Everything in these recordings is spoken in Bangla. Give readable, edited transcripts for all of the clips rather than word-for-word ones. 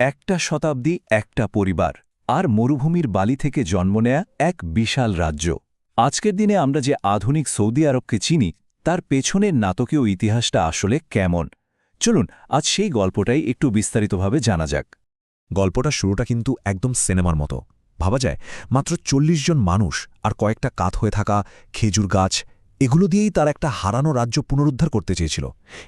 একটা শতাব্দী, একটা পরিবার, আর মরুভূমির বালি থেকে জন্ম নেয়া এক বিশাল রাজ্য। আজকের দিনে আমরা যে আধুনিক সৌদি আরবকে চিনি, তার পেছনের নাটকীয় ইতিহাসটা আসলে কেমন? চলুন আজ সেই গল্পটাই একটু বিস্তারিতভাবে জানা যাক। গল্পটার শুরুটা কিন্তু একদম সিনেমার মতো। ভাবা যায়, মাত্র ৪০ জন মানুষ আর কয়েকটা কাত হয়ে থাকা খেজুর গাছ, এগুলো দিয়েই তার একটা হারানো রাজ্য পুনরুদ্ধার করতে চেয়েছিল।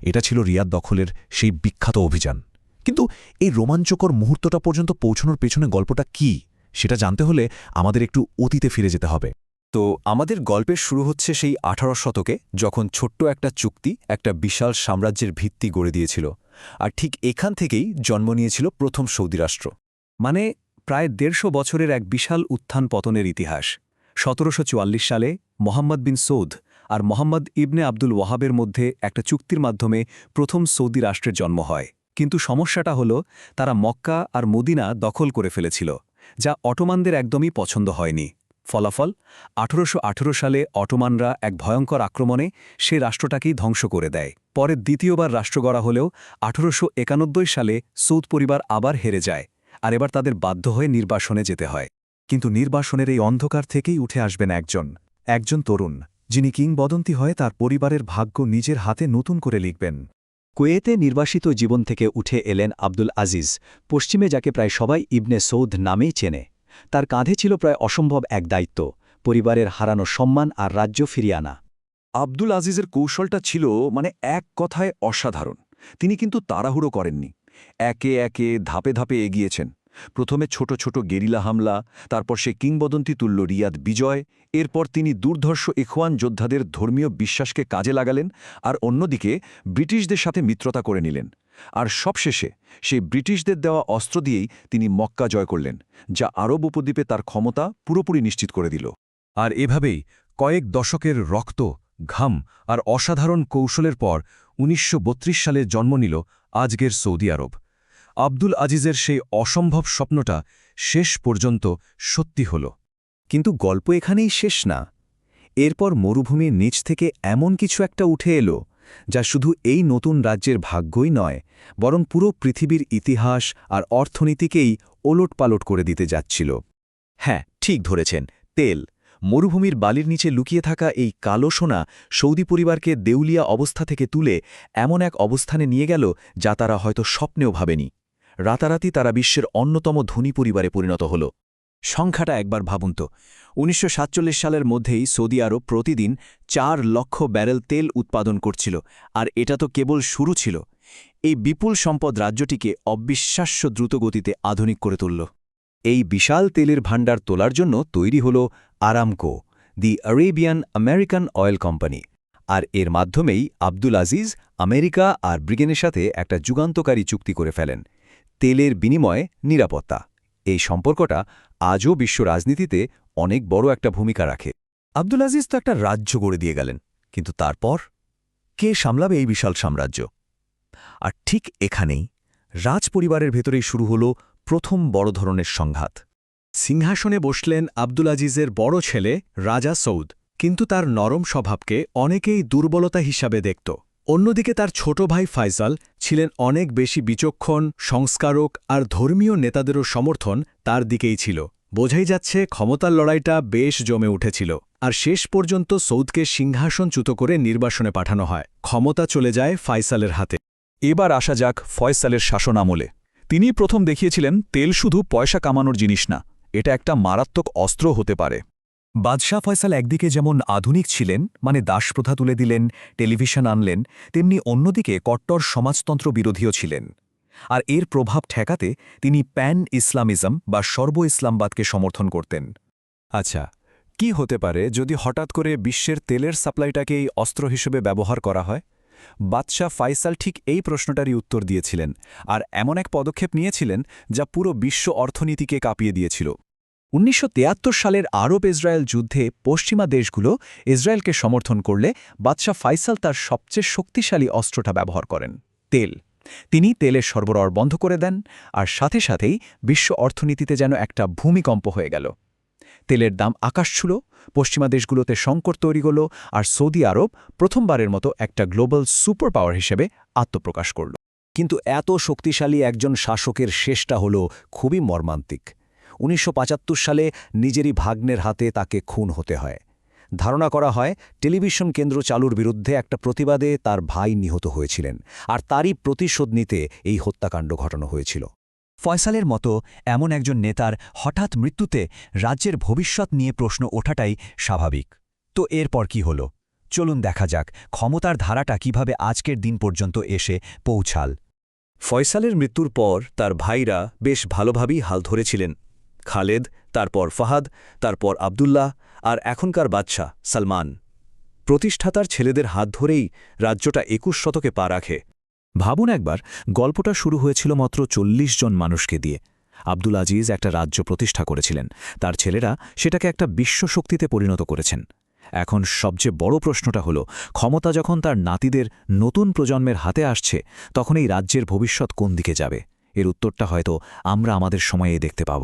এটা ছিল রিয়াদ দখলের সেই বিখ্যাত অভিযান। কিন্তু এই রোমাঞ্চকর মুহূর্তটা পর্যন্ত পৌঁছানোর পেছনে গল্পটা কি, সেটা জানতে হলে আমাদের একটু অতীতে ফিরে যেতে হবে। তো আমাদের গল্পের শুরু হচ্ছে সেই ১৮ শতকে, যখন ছোট্ট একটা চুক্তি একটা বিশাল সাম্রাজ্যের ভিত্তি গড়ে দিয়েছিল। আর ঠিক এখান থেকেই জন্ম নিয়েছিল প্রথম সৌদি রাষ্ট্র। মানে প্রায় ১৫০ বছরের এক বিশাল উত্থান পতনের ইতিহাস। ১৭৪৪ সালে মোহাম্মদ বিন সৌদ আর মোহাম্মদ ইবনে আব্দুল ওয়াহাবের মধ্যে একটা চুক্তির মাধ্যমে প্রথম সৌদি রাষ্ট্রের জন্ম হয়। কিন্তু সমস্যাটা হলো, তারা মক্কা আর মদিনা দখল করে ফেলেছিল, যা অটোমানদের একদমই পছন্দ হয়নি। ফলাফল, ১৮১৮ সালে অটোমানরা এক ভয়ঙ্কর আক্রমণে সে রাষ্ট্রটাকেই ধ্বংস করে দেয়। পরে দ্বিতীয়বার রাষ্ট্র গড়া হলেও ১৮৯১ সালে সৌদ পরিবার আবার হেরে যায়, আর এবার তাদের বাধ্য হয়ে নির্বাসনে যেতে হয়। কিন্তু নির্বাসনের এই অন্ধকার থেকেই উঠে আসবেন একজন তরুণ, যিনি কিংবদন্তি হয়ে তার পরিবারের ভাগ্য নিজের হাতে নতুন করে লিখবেন। কুয়েতে নির্বাসিত জীবন থেকে উঠে এলেন আব্দুল আজিজ, পশ্চিমে যাকে প্রায় সবাই ইবনে সৌদ নামেই চেনে। তার কাঁধে ছিল প্রায় অসম্ভব এক দায়িত্ব, পরিবারের হারানো সম্মান আর রাজ্য ফিরিয়ে আনা। আব্দুল আজিজের কৌশলটা ছিল এক কথায় অসাধারণ। তিনি কিন্তু তাড়াহুড়ো করেননি, একে একে ধাপে ধাপে এগিয়েছেন। প্রথমে ছোট ছোট গেরিলা হামলা, তারপর সে কিংবদন্তি তুল্য রিয়াদ বিজয়। এরপর তিনি দুর্ধর্ষ ইখওয়ান যোদ্ধাদের ধর্মীয় বিশ্বাসকে কাজে লাগালেন, আর অন্যদিকে ব্রিটিশদের সাথে মিত্রতা করে নিলেন। আর সবশেষে সেই ব্রিটিশদের দেওয়া অস্ত্র দিয়েই তিনি মক্কা জয় করলেন, যা আরব উপদ্বীপে তার ক্ষমতা পুরোপুরি নিশ্চিত করে দিল। আর এভাবেই কয়েক দশকের রক্ত, ঘাম আর অসাধারণ কৌশলের পর ১৯৩২ সালে জন্ম নিল আজকের সৌদি আরব। আব্দুল আজিজের সেই অসম্ভব স্বপ্নটা শেষ পর্যন্ত সত্যি হল। কিন্তু গল্প এখানেই শেষ না। এরপর মরুভূমির নিচ থেকে এমন কিছু একটা উঠে এলো, যা শুধু এই নতুন রাজ্যের ভাগ্যই নয়, বরং পুরো পৃথিবীর ইতিহাস আর অর্থনীতিকেই ওলটপালট করে দিতে যাচ্ছিল। হ্যাঁ, ঠিক ধরেছেন, তেল। মরুভূমির বালির নিচে লুকিয়ে থাকা এই কালো সোনা সৌদি পরিবারকে দেউলিয়া অবস্থা থেকে তুলে এমন এক অবস্থানে নিয়ে গেল, যা তারা হয়তো স্বপ্নেও ভাবেনি। রাতারাতি তারা বিশ্বের অন্যতম ধনী পরিবারে পরিণত হল। সংখ্যাটা একবার ভাবুন তো, ১৯৪৭ সালের মধ্যেই সৌদি আরব প্রতিদিন ৪ লক্ষ ব্যারেল তেল উৎপাদন করছিল, আর এটা তো কেবল শুরু ছিল। এই বিপুল সম্পদ রাজ্যটিকে অবিশ্বাস্য দ্রুতগতিতে আধুনিক করে তুলল। এই বিশাল তেলের ভাণ্ডার তোলার জন্য তৈরি হল আরামকো, দি আরেবিয়ান আমেরিকান অয়েল কোম্পানি। আর এর মাধ্যমেই আব্দুল আজিজ আমেরিকা আর ব্রিটেনের সাথে একটা যুগান্তকারী চুক্তি করে ফেলেন, তেলের বিনিময়ে নিরাপত্তা। এই সম্পর্কটা আজও বিশ্ব রাজনীতিতে অনেক বড় একটা ভূমিকা রাখে। আব্দুল আজিজ তো একটা রাজ্য গড়ে দিয়ে গেলেন, কিন্তু তারপর কে সামলাবে এই বিশাল সাম্রাজ্য? আর ঠিক এখানেই রাজপরিবারের ভেতরেই শুরু হল প্রথম বড় ধরনের সংঘাত। সিংহাসনে বসলেন আব্দুল আজিজের বড় ছেলে রাজা সৌদ, কিন্তু তার নরম স্বভাবকে অনেকেই দুর্বলতা হিসাবে দেখত। অন্যদিকে তার ছোট ভাই ফাইসাল ছিলেন অনেক বেশি বিচক্ষণ, সংস্কারক আর ধর্মীয় নেতাদেরও সমর্থন তার দিকেই ছিল। বোঝাই যাচ্ছে ক্ষমতার লড়াইটা বেশ জমে উঠেছিল। আর শেষ পর্যন্ত সৌদকে সিংহাসনচ্যুত করে নির্বাসনে পাঠানো হয়। ক্ষমতা চলে যায় ফাইসালের হাতে। এবার আসা যাক ফয়সালের শাসন আমলে। তিনি প্রথম দেখিয়েছিলেন তেল শুধু পয়সা কামানোর জিনিস না, এটা একটা মারাত্মক অস্ত্র হতে পারে। বাদশাহ ফয়সাল একদিকে যেমন আধুনিক ছিলেন, দাসপ্রথা তুলে দিলেন, টেলিভিশন আনলেন, তেমনি অন্যদিকে কট্টর সমাজতন্ত্র বিরোধীও ছিলেন। আর এর প্রভাব ঠেকাতে তিনি প্যান ইসলামিজম বা সর্ব ইসলামবাদকে সমর্থন করতেন। আচ্ছা, কি হতে পারে যদি হঠাৎ করে বিশ্বের তেলের সাপ্লাইটাকে এই অস্ত্র হিসেবে ব্যবহার করা হয়? বাদশাহ ফয়সাল ঠিক এই প্রশ্নটারই উত্তর দিয়েছিলেন, আর এমন এক পদক্ষেপ নিয়েছিলেন যা পুরো বিশ্ব অর্থনীতিকে কাঁপিয়ে দিয়েছিল। ১৯৭৩ সালের আরব ইসরায়েল যুদ্ধে পশ্চিমা দেশগুলো ইসরায়েলকে সমর্থন করলে বাদশাহ ফয়সাল তার সবচেয়ে শক্তিশালী অস্ত্রটা ব্যবহার করেন, তেল। তিনি তেলের সরবরাহ বন্ধ করে দেন, আর সাথে সাথেই বিশ্ব অর্থনীতিতে যেন একটা ভূমিকম্প হয়ে গেল। তেলের দাম আকাশ ছুঁল, পশ্চিমা দেশগুলোতে সংকট তৈরি হল, আর সৌদি আরব প্রথমবারের মতো একটা গ্লোবাল সুপার পাওয়ার হিসেবে আত্মপ্রকাশ করল। কিন্তু এত শক্তিশালী একজন শাসকের শেষটা হল খুবই মর্মান্তিক। ১৯৭৫ সালে নিজেরই ভাগ্নের হাতে তাকে খুন হতে হয়। ধারণা করা হয় টেলিভিশন কেন্দ্র চালুর বিরুদ্ধে একটা প্রতিবাদে তার ভাই নিহত হয়েছিলেন, আর তারই প্রতিশোধ নিতে এই হত্যাকাণ্ড ঘটানো হয়েছিল। ফয়সালের মতো এমন একজন নেতার হঠাৎ মৃত্যুতে রাজ্যের ভবিষ্যৎ নিয়ে প্রশ্ন ওঠাটাই স্বাভাবিক। তো এরপর কি হল? চলুন দেখা যাক ক্ষমতার ধারাটা কিভাবে আজকের দিন পর্যন্ত এসে পৌঁছাল। ফয়সালের মৃত্যুর পর তার ভাইরা বেশ ভালোভাবেই হাল ধরেছিলেন। খালেদ, তারপর ফাহাদ, তারপর আবদুল্লাহ, আর এখনকার বাদশাহ সালমান। প্রতিষ্ঠাতার ছেলেদের হাত ধরেই রাজ্যটা ২১ শতকে পা রাখে। ভাবুন একবার, গল্পটা শুরু হয়েছিল মাত্র ৪০ জন মানুষকে দিয়ে। আব্দুল আজিজ একটা রাজ্য প্রতিষ্ঠা করেছিলেন, তার ছেলেরা সেটাকে একটা বিশ্বশক্তিতে পরিণত করেছেন। এখন সবচেয়ে বড় প্রশ্নটা হলো, ক্ষমতা যখন তার নাতিদের নতুন প্রজন্মের হাতে আসছে, তখন এই রাজ্যের ভবিষ্যৎ কোন দিকে যাবে? এর উত্তরটা হয়তো আমরা আমাদের সময়ে দেখতে পাব।